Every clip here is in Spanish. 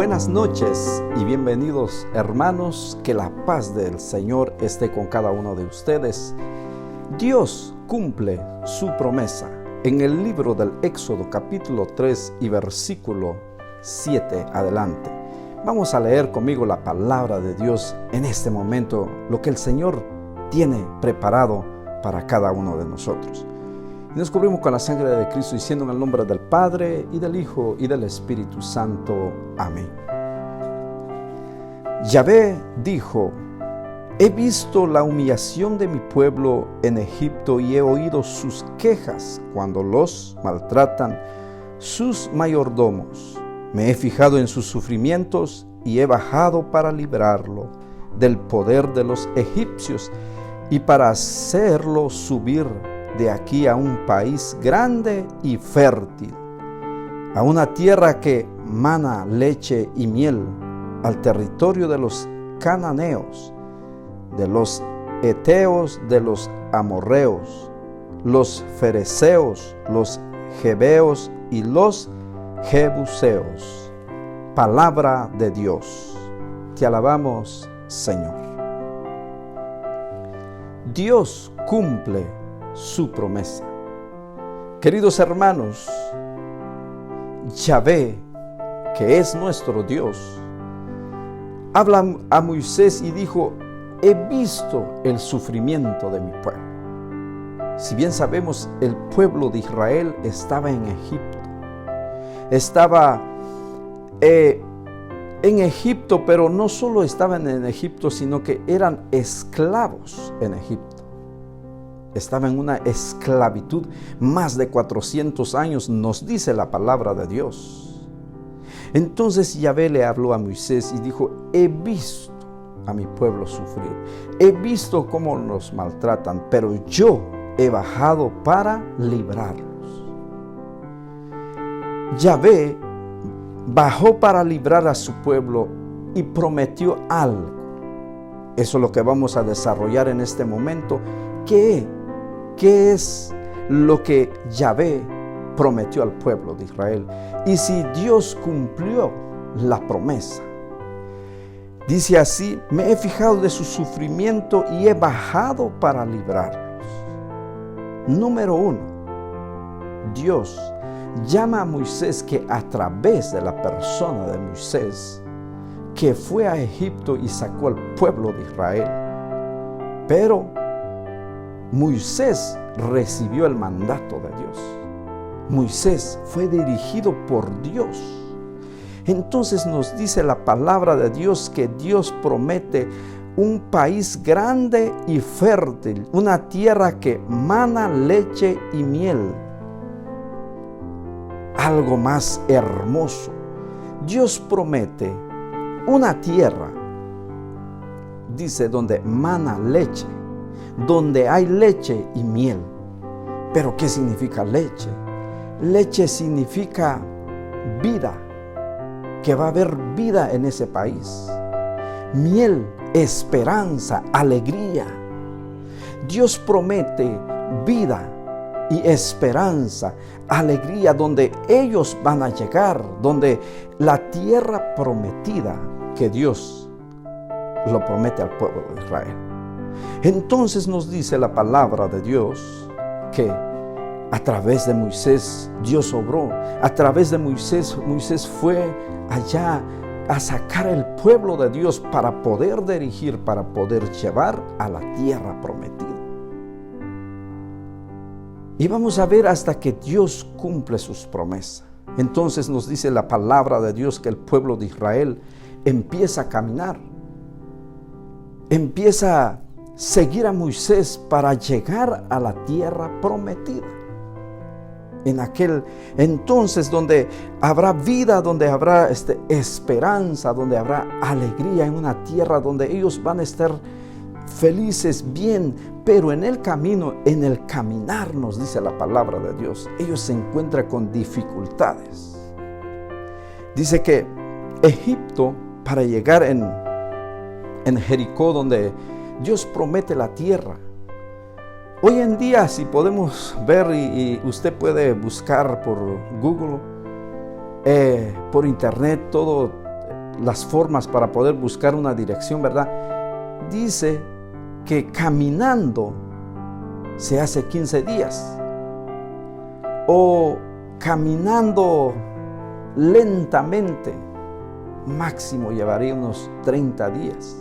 Buenas noches y bienvenidos, hermanos. Que la paz del Señor esté con cada uno de ustedes. Dios cumple su promesa. En el libro del Éxodo capítulo 3 y versículo 7 adelante. Vamos a leer conmigo la palabra de Dios en este momento, lo que el Señor tiene preparado para cada uno de nosotros. Y nos cubrimos con la sangre de Cristo, diciendo en el nombre del Padre, y del Hijo, y del Espíritu Santo. Amén. Yahvé dijo: he visto la humillación de mi pueblo en Egipto y he oído sus quejas cuando los maltratan sus mayordomos. Me he fijado en sus sufrimientos y he bajado para librarlo del poder de los egipcios y para hacerlo subir de aquí a un país grande y fértil, a una tierra que mana leche y miel, al territorio de los cananeos, de los heteos, de los amorreos, los fereceos, los jebeos y los jebuseos. Palabra de Dios. Te alabamos, Señor. Dios cumple su promesa. Queridos hermanos, Yahvé, que es nuestro Dios, habla a Moisés y dijo: he visto el sufrimiento de mi pueblo. Si bien sabemos, el pueblo de Israel estaba en Egipto. Estaba en Egipto, pero no solo estaban en Egipto, sino que eran esclavos en Egipto. Estaba en una esclavitud más de 400 años, nos dice la palabra de Dios. Entonces Yahvé le habló a Moisés y dijo: he visto a mi pueblo sufrir, he visto cómo nos maltratan, pero yo he bajado para librarlos. Yahvé bajó para librar a su pueblo y prometió algo. Eso es lo que vamos a desarrollar en este momento. ¿Qué es lo que Yahvé prometió al pueblo de Israel? Y si Dios cumplió la promesa. Dice así: me he fijado de su sufrimiento y he bajado para librarlos. Número 1, Dios llama a Moisés, que a través de la persona de Moisés, que fue a Egipto y sacó al pueblo de Israel. Pero Moisés recibió el mandato de Dios. Moisés fue dirigido por Dios. Entonces nos dice la palabra de Dios que Dios promete un país grande y fértil, una tierra que mana leche y miel. Algo más hermoso. Dios promete una tierra, dice, donde mana leche, donde hay leche y miel. ¿Pero qué significa leche? Leche significa vida, que va a haber vida en ese país. Miel, esperanza, alegría. Dios promete vida y esperanza, alegría, donde ellos van a llegar, donde la tierra prometida que Dios lo promete al pueblo de Israel. Entonces nos dice la palabra de Dios que a través de Moisés Dios obró. A través de Moisés fue allá a sacar el pueblo de Dios para poder dirigir, para poder llevar a la tierra prometida. Y vamos a ver hasta que Dios cumple sus promesas. Entonces nos dice la palabra de Dios que el pueblo de Israel empieza a caminar. Empieza a seguir a Moisés para llegar a la tierra prometida. En aquel entonces donde habrá vida, donde habrá esperanza, donde habrá alegría, en una tierra donde ellos van a estar felices, bien, pero en el camino, en el caminar, nos dice la palabra de Dios, ellos se encuentran con dificultades. Dice que Egipto, para llegar en Jericó, donde Dios promete la tierra. Hoy en día, si podemos ver, y usted puede buscar por Google, por internet, todo las formas para poder buscar una dirección, ¿verdad? Dice que caminando se hace 15 días. O caminando lentamente, máximo llevaría unos 30 días.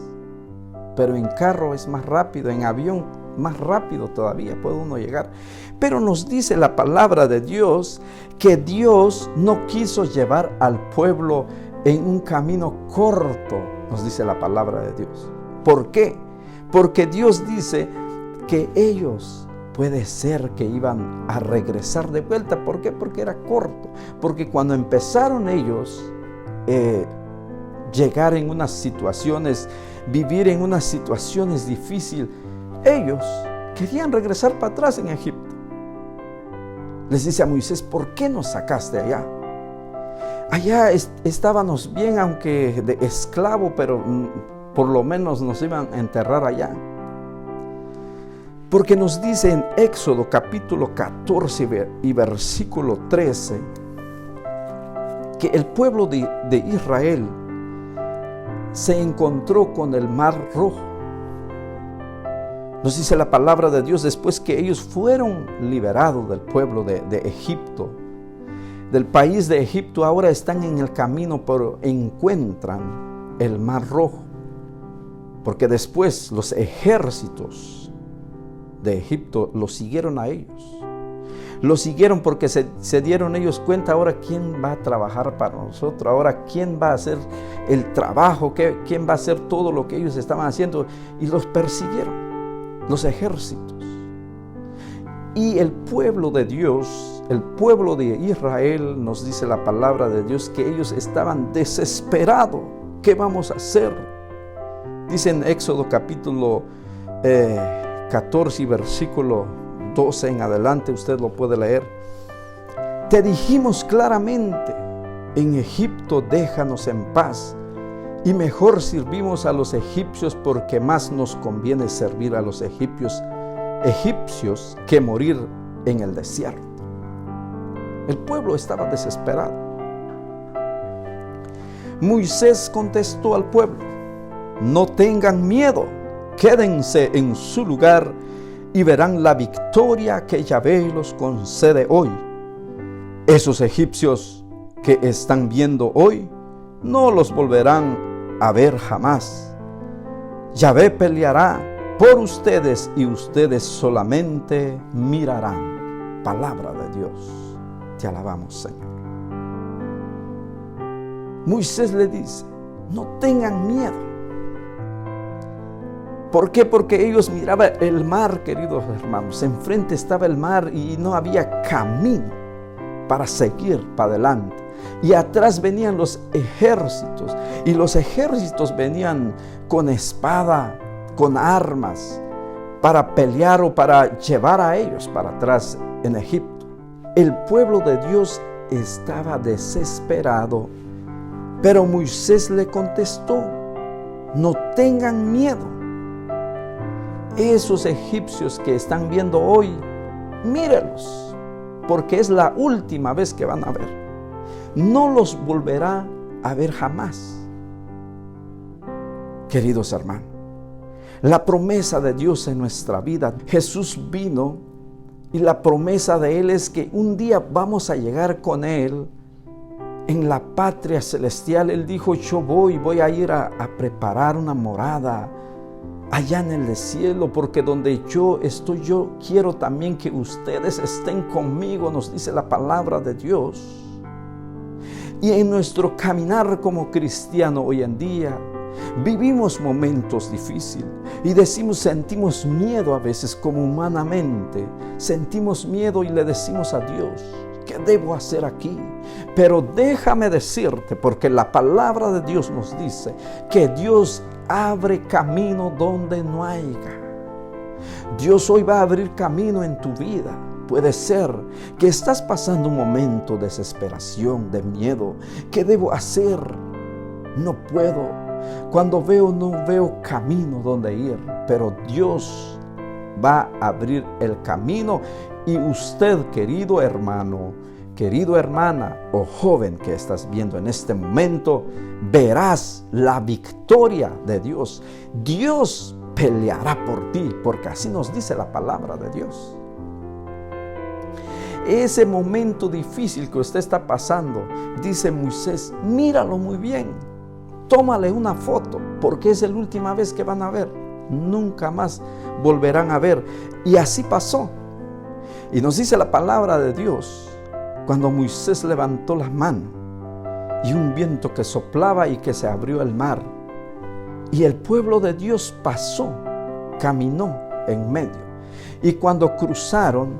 Pero en carro es más rápido, en avión más rápido todavía puede uno llegar. Pero nos dice la palabra de Dios que Dios no quiso llevar al pueblo en un camino corto, nos dice la palabra de Dios. ¿Por qué? Porque Dios dice que ellos puede ser que iban a regresar de vuelta. ¿Por qué? Porque era corto. Porque cuando empezaron ellos llegar en unas situaciones, vivir en unas situaciones difíciles, ellos querían regresar para atrás en Egipto. Les dice a Moisés: ¿por qué nos sacaste allá? Allá estábamos bien, aunque de esclavo, pero por lo menos nos iban a enterrar allá. Porque nos dice en Éxodo capítulo 14 y versículo 13 que el pueblo de Israel se encontró con el Mar Rojo. Nos dice la palabra de Dios, después que ellos fueron liberados del pueblo de Egipto, del país de Egipto, ahora están en el camino, pero encuentran el Mar Rojo. Porque después los ejércitos de Egipto los siguieron a ellos. Los siguieron porque se dieron ellos cuenta: ahora quién va a trabajar para nosotros, ahora quién va a hacer el trabajo, quién va a hacer todo lo que ellos estaban haciendo. Y los persiguieron los ejércitos. Y el pueblo de Dios, el pueblo de Israel, nos dice la palabra de Dios que ellos estaban desesperados. ¿Qué vamos a hacer? Dice en Éxodo capítulo 14 y versículo 12 en adelante, usted lo puede leer. Te dijimos claramente: en Egipto déjanos en paz, y mejor servimos a los egipcios, porque más nos conviene servir a los egipcios que morir en el desierto. El pueblo estaba desesperado. Moisés contestó al pueblo: no tengan miedo, quédense en su lugar y verán la victoria que Yahvé los concede hoy. Esos egipcios que están viendo hoy no los volverán a ver jamás. Yahvé peleará por ustedes y ustedes solamente mirarán. Palabra de Dios. Te alabamos, Señor. Moisés le dice: no tengan miedo. ¿Por qué? Porque ellos miraban el mar, queridos hermanos. Enfrente estaba el mar y no había camino para seguir para adelante. Y atrás venían los ejércitos. Y los ejércitos venían con espada, con armas, para pelear o para llevar a ellos para atrás en Egipto. El pueblo de Dios estaba desesperado. Pero Moisés le contestó: no tengan miedo. Esos egipcios que están viendo hoy, mírenlos, porque es la última vez que van a ver. No los volverá a ver jamás. Queridos hermanos, la promesa de Dios en nuestra vida, Jesús vino y la promesa de Él es que un día vamos a llegar con Él en la patria celestial. Él dijo: yo voy a ir a preparar una morada allá en el cielo, porque donde yo estoy, yo quiero también que ustedes estén conmigo, nos dice la palabra de Dios. Y en nuestro caminar como cristiano hoy en día, vivimos momentos difíciles y sentimos miedo a veces, como humanamente sentimos miedo, y le decimos a Dios: ¿qué debo hacer aquí? Pero déjame decirte, porque la palabra de Dios nos dice que Dios abre camino donde no haya. Dios hoy va a abrir camino en tu vida. Puede ser que estás pasando un momento de desesperación, de miedo. ¿Qué debo hacer? No puedo. Cuando no veo camino donde ir. Pero Dios va a abrir el camino. Y usted, querido hermano, querido hermana o joven que estás viendo en este momento, verás la victoria de Dios. Dios peleará por ti, porque así nos dice la palabra de Dios. Ese momento difícil que usted está pasando, dice Moisés, míralo muy bien, tómale una foto, porque es la última vez que van a ver, nunca más volverán a ver. Y así pasó. Y nos dice la palabra de Dios, cuando Moisés levantó la mano y un viento que soplaba y que se abrió el mar, y el pueblo de Dios pasó, caminó en medio. Y cuando cruzaron,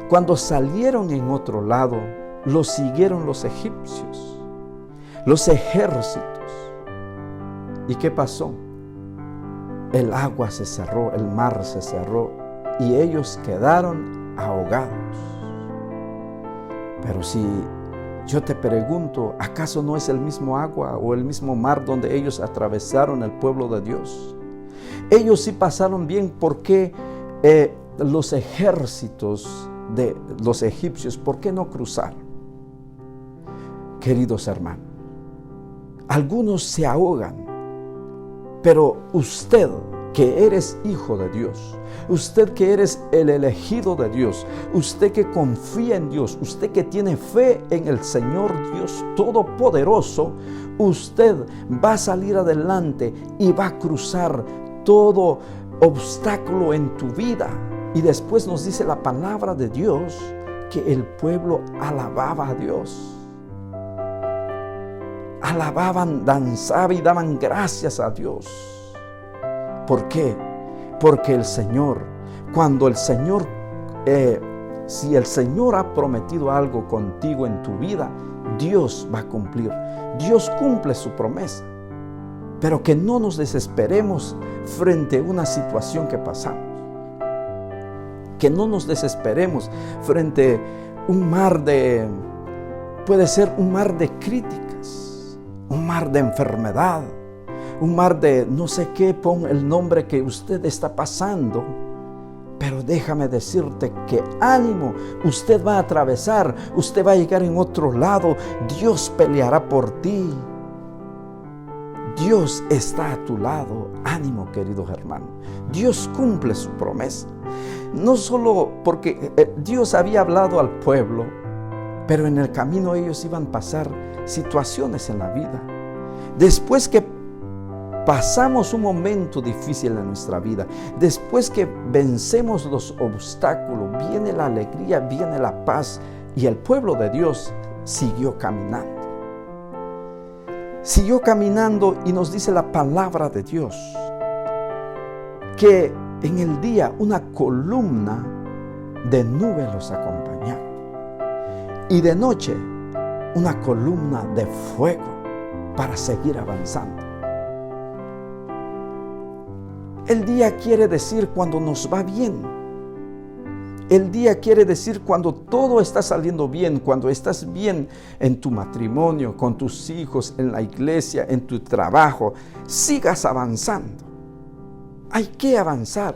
cuando salieron en otro lado, los siguieron los egipcios, los ejércitos. ¿Y qué pasó? El agua se cerró, el mar se cerró y ellos quedaron ahogados. Pero si yo te pregunto, ¿acaso no es el mismo agua o el mismo mar donde ellos atravesaron el pueblo de Dios? Ellos sí pasaron bien, porque los ejércitos de los egipcios, ¿por qué no cruzaron? Queridos hermanos, algunos se ahogan, pero usted que eres hijo de Dios, usted que eres el elegido de Dios, usted que confía en Dios, usted que tiene fe en el Señor Dios Todopoderoso, usted va a salir adelante y va a cruzar todo obstáculo en tu vida. Y después nos dice la palabra de Dios que el pueblo alababa a Dios. Alababan, danzaban y daban gracias a Dios. ¿Por qué? Porque el Señor, cuando el Señor, si el Señor ha prometido algo contigo en tu vida, Dios va a cumplir. Dios cumple su promesa. Pero que no nos desesperemos frente a una situación que pasamos. Que no nos desesperemos frente a un mar de, puede ser un mar de críticas, un mar de enfermedad, un mar de no sé qué, pon el nombre que usted está pasando. Pero déjame decirte que ánimo, usted va a atravesar, usted va a llegar en otro lado, Dios peleará por ti. Dios está a tu lado, ánimo queridos hermanos. Dios cumple su promesa. No solo porque Dios había hablado al pueblo, pero en el camino ellos iban a pasar situaciones en la vida. Después que pasamos un momento difícil en nuestra vida, después que vencemos los obstáculos, viene la alegría, viene la paz, y el pueblo de Dios siguió caminando. Siguió caminando y nos dice la palabra de Dios que en el día una columna de nube los acompañaba y de noche una columna de fuego para seguir avanzando. El día quiere decir cuando nos va bien. El día quiere decir cuando todo está saliendo bien, cuando estás bien en tu matrimonio, con tus hijos, en la iglesia, en tu trabajo. Sigas avanzando. Hay que avanzar,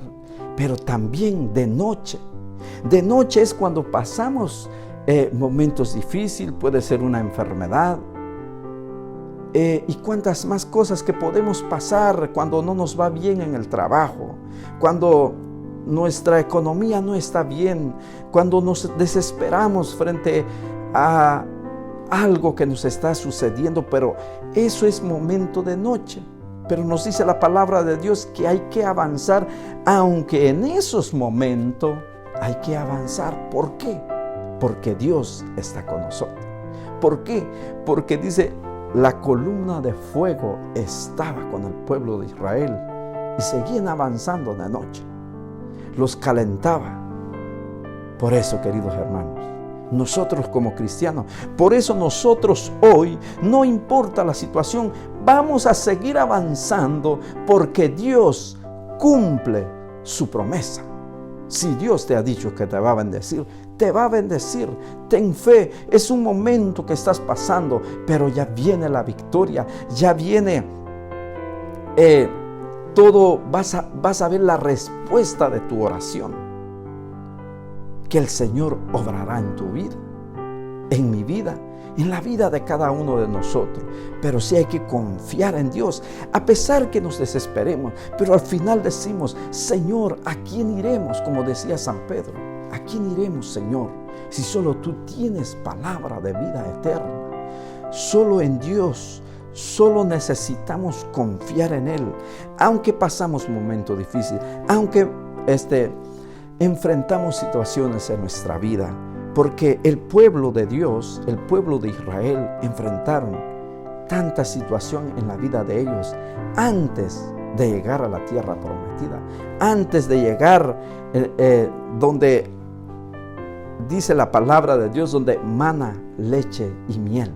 pero también de noche. De noche es cuando pasamos momentos difíciles, puede ser una enfermedad. Y cuántas más cosas que podemos pasar cuando no nos va bien en el trabajo, cuando nuestra economía no está bien, cuando nos desesperamos frente a algo que nos está sucediendo, pero eso es momento de noche. Pero nos dice la palabra de Dios que hay que avanzar, aunque en esos momentos hay que avanzar. ¿Por qué? Porque Dios está con nosotros. ¿Por qué? Porque dice, la columna de fuego estaba con el pueblo de Israel y seguían avanzando de noche. Los calentaba. Por eso, queridos hermanos, nosotros como cristianos, por eso nosotros hoy, no importa la situación, vamos a seguir avanzando porque Dios cumple su promesa. Si Dios te ha dicho que te va a bendecir, te va a bendecir. Ten fe, es un momento que estás pasando, pero ya viene la victoria, ya viene todo, vas a ver la respuesta de tu oración, que el Señor obrará en tu vida. en mi vida, en la vida de cada uno de nosotros. Pero sí hay que confiar en Dios, a pesar que nos desesperemos. Pero al final decimos: Señor, ¿a quién iremos? Como decía San Pedro, ¿a quién iremos, Señor? Si solo tú tienes palabra de vida eterna. Solo en Dios, solo necesitamos confiar en Él. Aunque pasamos momentos difíciles, aunque enfrentamos situaciones en nuestra vida, porque el pueblo de Dios, el pueblo de Israel, enfrentaron tanta situación en la vida de ellos antes de llegar a la tierra prometida, antes de llegar donde dice la palabra de Dios, donde mana leche y miel.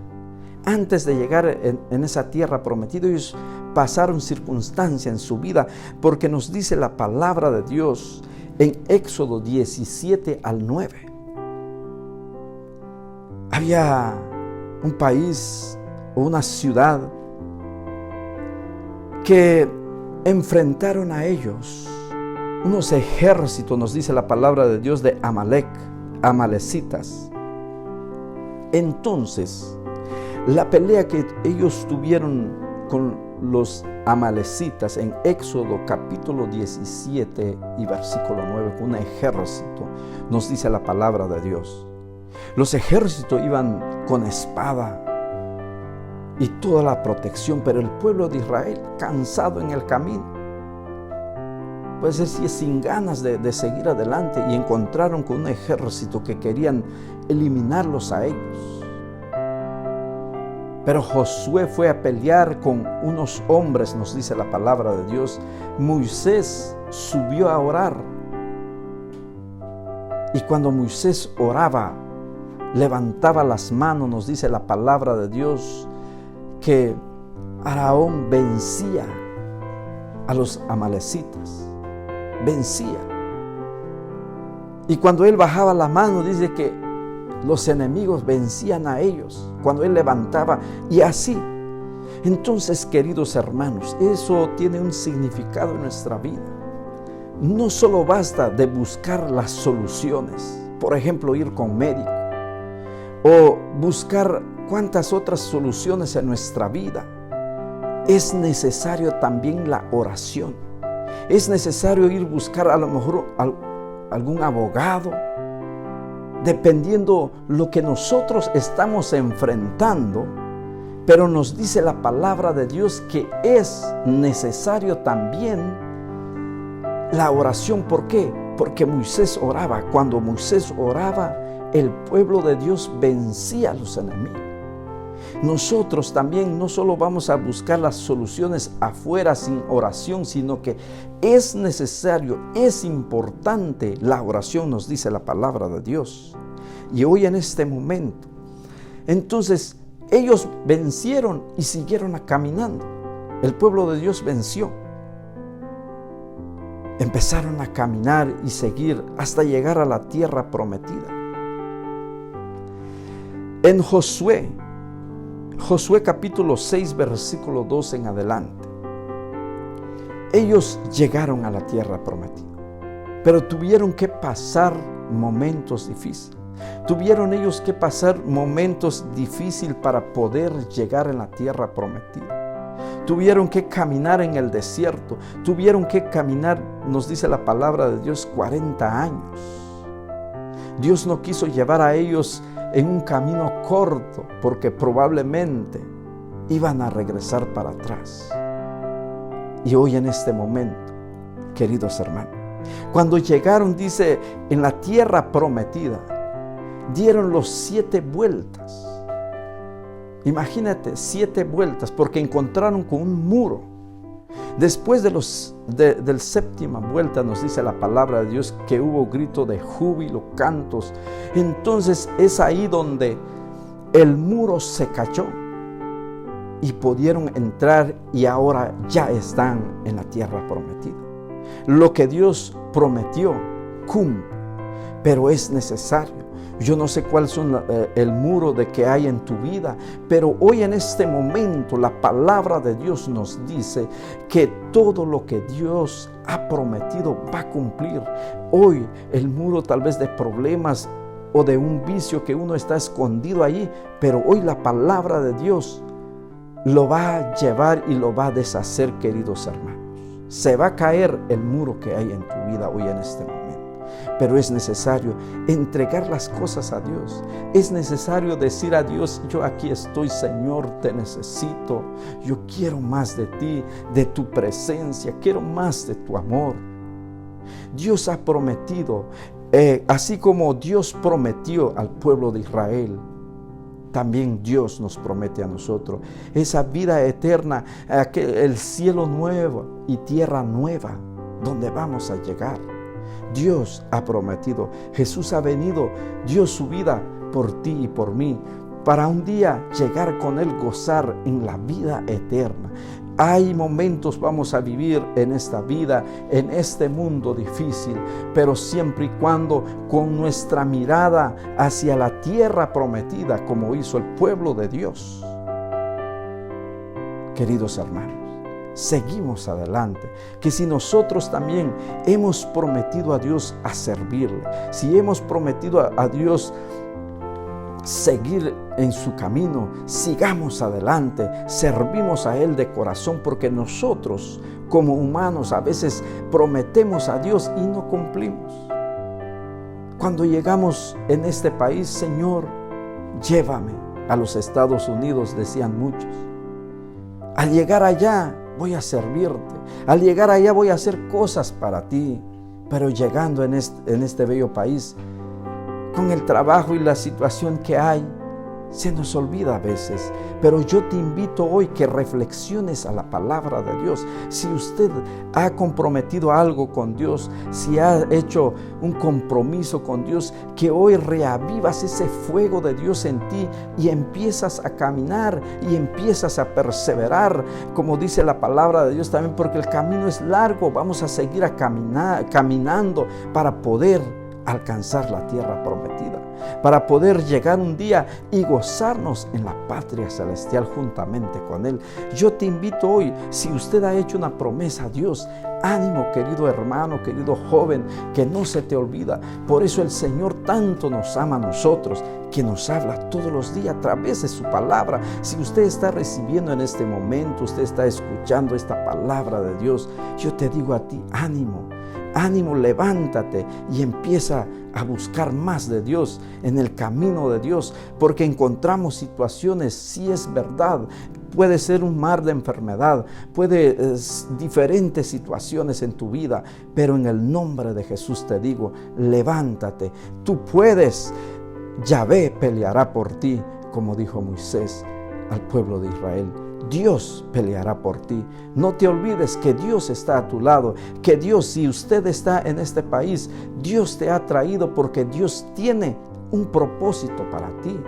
Antes de llegar en esa tierra prometida, ellos pasaron circunstancias en su vida, porque nos dice la palabra de Dios en Éxodo 17 al 9. Había un país o una ciudad que enfrentaron a ellos unos ejércitos, nos dice la palabra de Dios, de amalecitas. Entonces, la pelea que ellos tuvieron con los amalecitas en Éxodo capítulo 17 y versículo 9, con un ejército, nos dice la palabra de Dios. Los ejércitos iban con espada y toda la protección, pero el pueblo de Israel, cansado en el camino, puede ser sin ganas de seguir adelante, y encontraron con un ejército que querían eliminarlos a ellos. Pero Josué fue a pelear con unos hombres, nos dice la palabra de Dios. Moisés subió a orar, y cuando Moisés oraba, levantaba las manos, nos dice la palabra de Dios, que Aarón vencía a los amalecitas, vencía. Y cuando él bajaba la mano, dice que los enemigos vencían a ellos, cuando él levantaba, y así. Entonces, queridos hermanos, eso tiene un significado en nuestra vida. No solo basta de buscar las soluciones, por ejemplo, ir con médico, o buscar cuantas otras soluciones en nuestra vida. Es necesario también la oración. Es necesario ir a buscar a lo mejor algún abogado, dependiendo lo que nosotros estamos enfrentando. Pero nos dice la palabra de Dios que es necesario también la oración. ¿Por qué? Porque Moisés oraba. Cuando Moisés oraba, el pueblo de Dios vencía a los enemigos. Nosotros también no solo vamos a buscar las soluciones afuera sin oración, sino que es necesario, es importante la oración, nos dice la palabra de Dios. Y hoy en este momento, entonces ellos vencieron y siguieron caminando. El pueblo de Dios venció. Empezaron a caminar y seguir hasta llegar a la tierra prometida. En Josué capítulo 6, versículo 2 en adelante, ellos llegaron a la tierra prometida, pero tuvieron que pasar momentos difíciles. Tuvieron ellos que pasar momentos difíciles para poder llegar a la tierra prometida. Tuvieron que caminar en el desierto. Tuvieron que caminar, nos dice la palabra de Dios, 40 años. Dios no quiso llevar a ellos en un camino corto, porque probablemente iban a regresar para atrás. Y hoy en este momento, queridos hermanos, cuando llegaron, dice, en la tierra prometida, dieron los 7 vueltas. Imagínate, 7 vueltas, porque encontraron con un muro. Después del séptima vuelta, nos dice la palabra de Dios que hubo grito de júbilo, cantos. Entonces es ahí donde el muro se cayó y pudieron entrar, y ahora ya están en la tierra prometida. Lo que Dios prometió cumple, pero es necesario. Yo no sé cuál son el muro de que hay en tu vida, pero hoy en este momento la palabra de Dios nos dice que todo lo que Dios ha prometido va a cumplir. Hoy el muro tal vez de problemas o de un vicio que uno está escondido allí, pero hoy la palabra de Dios lo va a llevar y lo va a deshacer, queridos hermanos. Se va a caer el muro que hay en tu vida hoy en este momento. Pero es necesario entregar las cosas a Dios. Es necesario decir a Dios: yo aquí estoy, Señor, te necesito. Yo quiero más de ti, de tu presencia, quiero más de tu amor. Dios ha prometido, así como Dios prometió al pueblo de Israel, también Dios nos promete a nosotros esa vida eterna, el cielo nuevo y tierra nueva, donde vamos a llegar. Dios ha prometido. Jesús ha venido, dio su vida por ti y por mí, para un día llegar con Él, gozar en la vida eterna. Hay momentos vamos a vivir en esta vida, en este mundo difícil, pero siempre y cuando con nuestra mirada hacia la tierra prometida, como hizo el pueblo de Dios. Queridos hermanos, seguimos adelante, que si nosotros también hemos prometido a Dios a servirle, si hemos prometido a Dios seguir en su camino, sigamos adelante, servimos a Él de corazón, porque nosotros como humanos a veces prometemos a Dios y no cumplimos. Cuando llegamos en este país: Señor, llévame a los Estados Unidos, decían muchos. Al llegar allá voy a servirte, al llegar allá voy a hacer cosas para ti. Pero llegando en este bello país, con el trabajo y la situación que hay, se nos olvida a veces. Pero yo te invito hoy que reflexiones a la palabra de Dios. Si usted ha comprometido algo con Dios, si ha hecho un compromiso con Dios, que hoy reavivas ese fuego de Dios en ti y empiezas a caminar y empiezas a perseverar, como dice la palabra de Dios también, porque el camino es largo. Vamos a seguir caminando para poder alcanzar la tierra prometida, para poder llegar un día y gozarnos en la patria celestial juntamente con Él. Yo te invito hoy, si usted ha hecho una promesa a Dios, ánimo, querido hermano, querido joven, que no se te olvida. Por eso el Señor tanto nos ama a nosotros, que nos habla todos los días a través de su palabra. Si usted está recibiendo en este momento, usted está escuchando esta palabra de Dios, yo te digo a ti: ánimo. Ánimo, levántate y empieza a buscar más de Dios, en el camino de Dios, porque encontramos situaciones, sí es verdad, puede ser un mar de enfermedad, diferentes situaciones en tu vida, pero en el nombre de Jesús te digo: levántate, tú puedes. Yahvé peleará por ti, como dijo Moisés al pueblo de Israel. Dios peleará por ti. No te olvides que Dios está a tu lado, que Dios, si usted está en este país, Dios te ha traído porque Dios tiene un propósito para ti.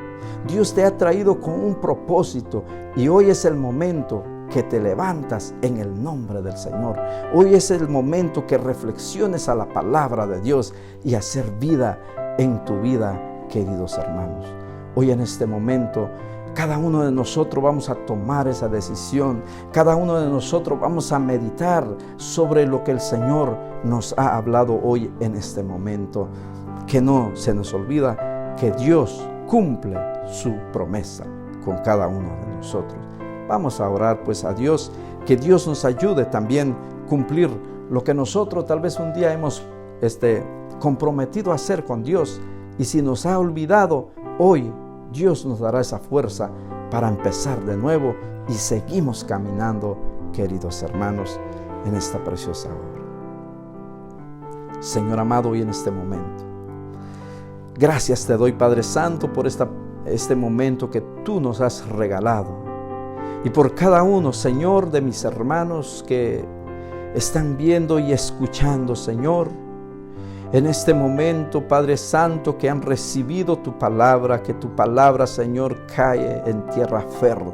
Dios te ha traído con un propósito y hoy es el momento que te levantas en el nombre del Señor. Hoy es el momento que reflexiones a la palabra de Dios y hacer vida en tu vida, queridos hermanos. Hoy en este momento, cada uno de nosotros vamos a tomar esa decisión. Cada uno de nosotros vamos a meditar sobre lo que el Señor nos ha hablado hoy en este momento. Que no se nos olvida que Dios cumple su promesa con cada uno de nosotros. Vamos a orar pues a Dios, que Dios nos ayude también a cumplir lo que nosotros tal vez un día hemos comprometido a hacer con Dios. Y si nos ha olvidado, hoy Dios nos dará esa fuerza para empezar de nuevo y seguimos caminando, queridos hermanos, en esta preciosa obra. Señor amado, hoy en este momento, gracias te doy, Padre Santo, por este momento que tú nos has regalado y por cada uno, Señor, de mis hermanos que están viendo y escuchando, Señor. En este momento, Padre Santo, que han recibido tu palabra, que tu palabra, Señor, cae en tierra fértil,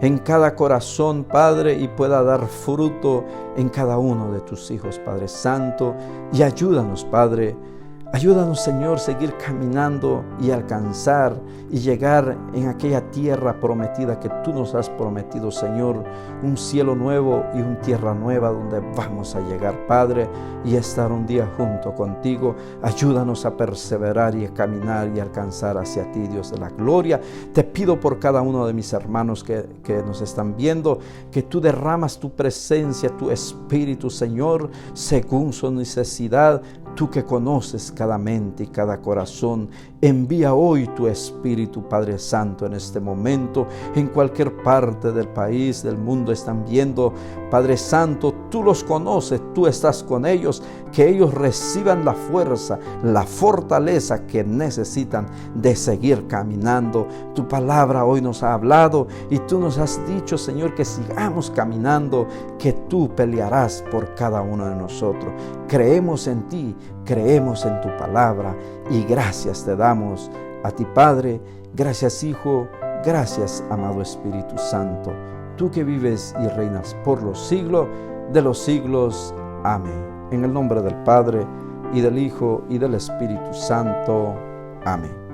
en cada corazón, Padre, y pueda dar fruto en cada uno de tus hijos, Padre Santo. Y ayúdanos, Padre, Ayúdanos, Señor, seguir caminando y alcanzar y llegar en aquella tierra prometida que tú nos has prometido, Señor. Un cielo nuevo y una tierra nueva donde vamos a llegar, Padre, y estar un día junto contigo. Ayúdanos a perseverar y a caminar y alcanzar hacia ti, Dios de la gloria. Te pido por cada uno de mis hermanos que nos están viendo, que tú derramas tu presencia, tu Espíritu, Señor, según su necesidad. Tú que conoces cada mente y cada corazón, envía hoy tu Espíritu, Padre Santo, en este momento. En cualquier parte del país, del mundo están viendo, Padre Santo, tú los conoces, tú estás con ellos, que ellos reciban la fuerza, la fortaleza que necesitan de seguir caminando. Tu palabra hoy nos ha hablado y tú nos has dicho, Señor, que sigamos caminando, que tú pelearás por cada uno de nosotros. Creemos en ti, creemos en tu palabra y gracias te damos a ti, Padre. Gracias, Hijo. Gracias, amado Espíritu Santo. Tú que vives y reinas por los siglos de los siglos. Amén. En el nombre del Padre, y del Hijo, y del Espíritu Santo. Amén.